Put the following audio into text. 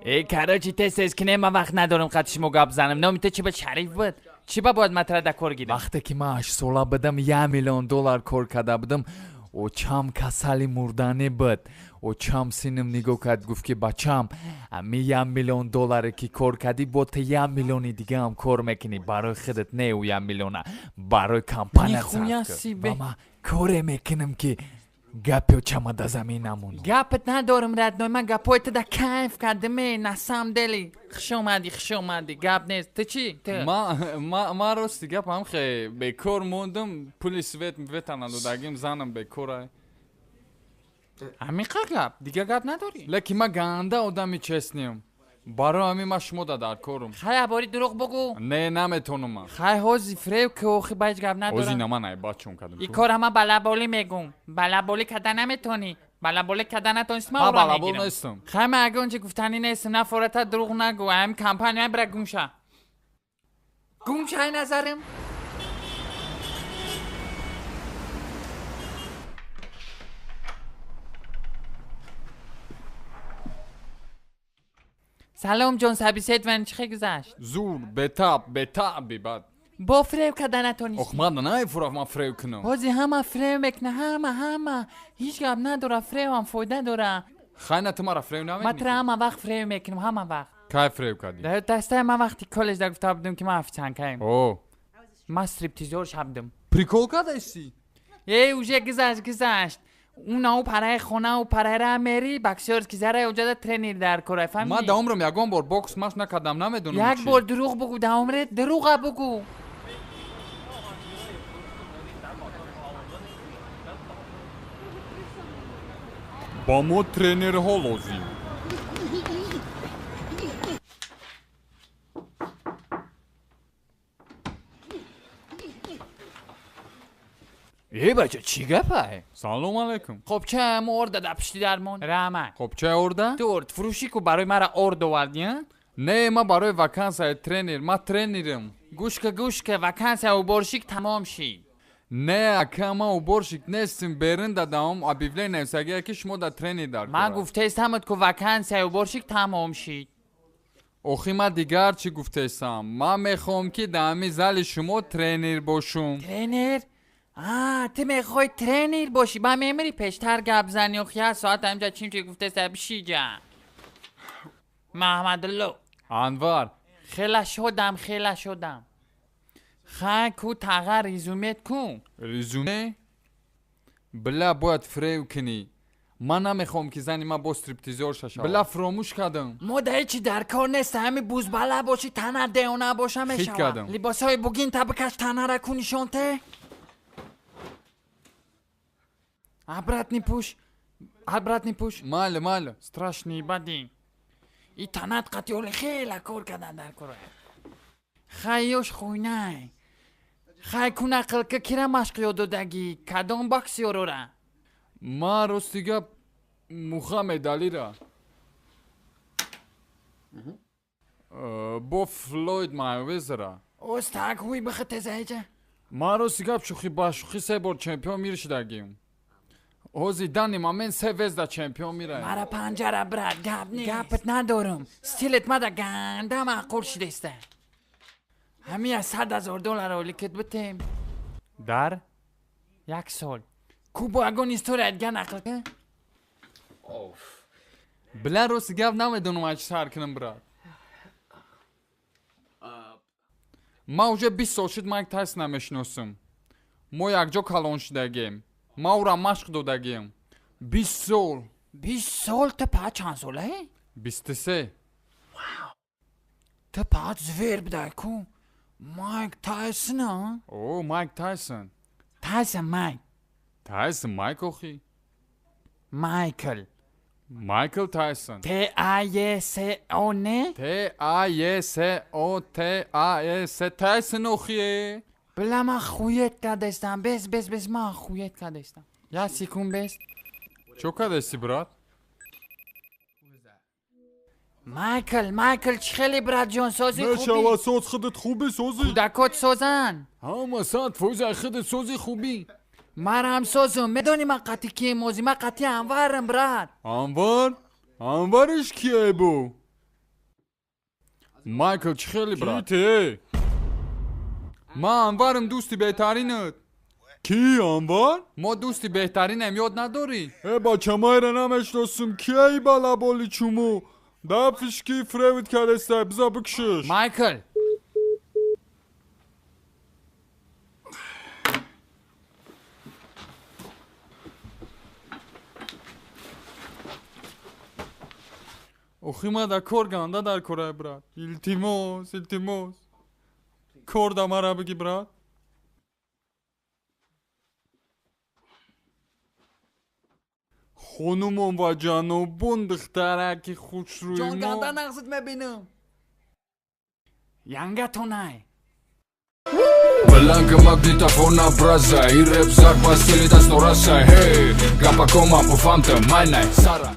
ای کراچی تست کنه من وقت ندارم قطعشمو گاب زنم نامیده چی به شریف بود چی با باید مطرح دکور گیرم وقتی که من 8 ساله بودم $1 میلیون کار کرده بودم و چم کسلی مردنی بود و چم سینم نگاه کرد گفت که بچم امی $1 میلیون که کار کردی با تو 1 میلیون دیگه هم کار میکنی برای خودت نه و 1 میلیون برای کمپانیت صرف کن و من کار میکنم که گپی چم در زمین نمونم گپت ندارم ردنای من گپایت در کیف کردم نسم دلی خش اومدی گپ نیست تو چی؟ ما راستی گپ هم خیلی بیکار موندم پولیس ویتانه دادگیم زنم بیکاره همیقا گپ دیگه گپ نداری لکی ما گنده آدمی چسنیم برای همین ما شما در کارم خیلی باری دروغ بگو نه نمیتونم من خیلی حوزی فریو که اوخی باید گپ ندارم حوزی نما نه بچون کردم این کار همه بلابولی میگم بلابولی کردن نمیتونی بلابولی کردن نتونی اسم ها او را بلابول میگیرم نیستم خیلی اگه اونچه گفتنی نیستم نه فورتا دروغ نگو هم کمپانی برای گمشه نظرم سلام جون سبی سید ون چی گذشت زور بتاب بد با فریو کردن نتونی اخ من نه فراغ ما فریو کنم حوزی همه فریو میکنه همه هیچ گپ نداره فریو هم فایده داره خیلی تو مرا فریو نمیکنی مطرح همه وقت فریو میکنم همه وقت که فریو کردی در دسته من وقتی کالج در گفته بودم که من افچان کهیم اوه من استریپتیزور شبدم پریکول کردشتی اوجه گذشت اونا و پرای خونه و پرای را میری بکسیارز که زره اوجه دا ترینیر در کره فهمیدی؟ من دا عمرم یکم بار بوکس مش نکردم نمیدونم یک بار دروغ بگو دا عمرت دروغ بگو با ما ترینر ها لازم ای بچه چی گپه؟ سلام علیکم خب چه مرده دا پشتی درمون؟ رحمت خب چه ارده؟ دورت فروشی که برای مرا ارد آوردی ها؟ نه ما برای وکانس ترینر ما ترینرم گوش که وکانس او برشیک تمام شید نه اکا ما او برشیک نیستیم برن دادم ابیولی نفسگی که شما دا ترینر در من گفته استمت که وکانس او برشیک تمام شید اوخی ما دیگر چی گفته استم ما میخوام که دامی زل شما ترینر باشم ترینر؟ تو میخوای ترینر باشی با میمری پیشتر گپ زنی و خیال ساعت همجا چیم چی گفته سب شیجم محمد الله انوار خیلی شدم خیلی کو تغییر ریزومیت کن ریزومه؟ بلا باید فریو کنی من نمیخوام که زنی ما با استریپتیزور ششم بلا فراموش کردم مده چی در کار نیست همین بوز بلا باشی تنه دیونه باشم خیلی کردم لباس های بگین تا بکش تنه را کنی شانته عبرت نیپوش ماله страшний بدی ای تنت قطیول خیلی کار کردن در کاره خیوش خوینه خیلی کنه قلقه کرا مشق یادودگی کدام باکسی رو را ما رستیگه موخه میدالی را با فلوید مایویز را استاک هوی بخط زیجه ما رستیگه بشوخی باشوخی 3 بار چمپیون میرشدگیم اوزی دانی ما من 3 وز دا چمپیون میره مرا پنجره برد گپت ندارم ستیلت مده گنده معقول شده است همی از $100,000 اولیکت بتیم در 1 سال کوبو اگون استوری ادگه نقل که بلا رستیگه نمیدونم اچ سر کنم براد ما اوجه 20 سال شد مایک تایس نمیشناسم ما یک جا کلان شدگیم ما او را مشق دادگیم 20 سال تا پا چند ساله؟ 23 تا پا زویر بده کن مایک تایسن ها؟ اوه مایک تایسن تایسن مایک اوخی مایکل تایسن T-I-S-O نه؟ T-I-S-O-T-I-S تایسن اوخیه بلا من خویت کردستم بس من خویت کردستم یا سیکون بس چو کردستی برات؟ مایکل چی خیلی برات جان سازی خوبی؟ نشوه ساز خودت خوبی سازی؟ کودکات سازن همه ساعت فوزه خودت سازی خوبی؟ مرا هم سازم میدونی من قطعی کیه موزی من قطعی انوارم برات انوارش کیه بو؟ مایکل چی خیلی برات کیته؟ ما انورم دوستی بهترینت کی انور؟ ما دوستی بهترینم یاد نداری؟ بچه ما رو نمیشناسم کی بالا بالی چومو دا فشکی فریوت کرسته بزا بکشش مایکل Охима да кор ганда дар корай брат. Илтимос. Кор да мара бигӣ брат. خانومم و جانوبون دخترک خوش روی جان ما گنده نقصد میبینم ینگه تو نای Blanca magnetofona brasa I rap zarba stili da snorasa Hey, gapa koma po fanta, mai nai, Sara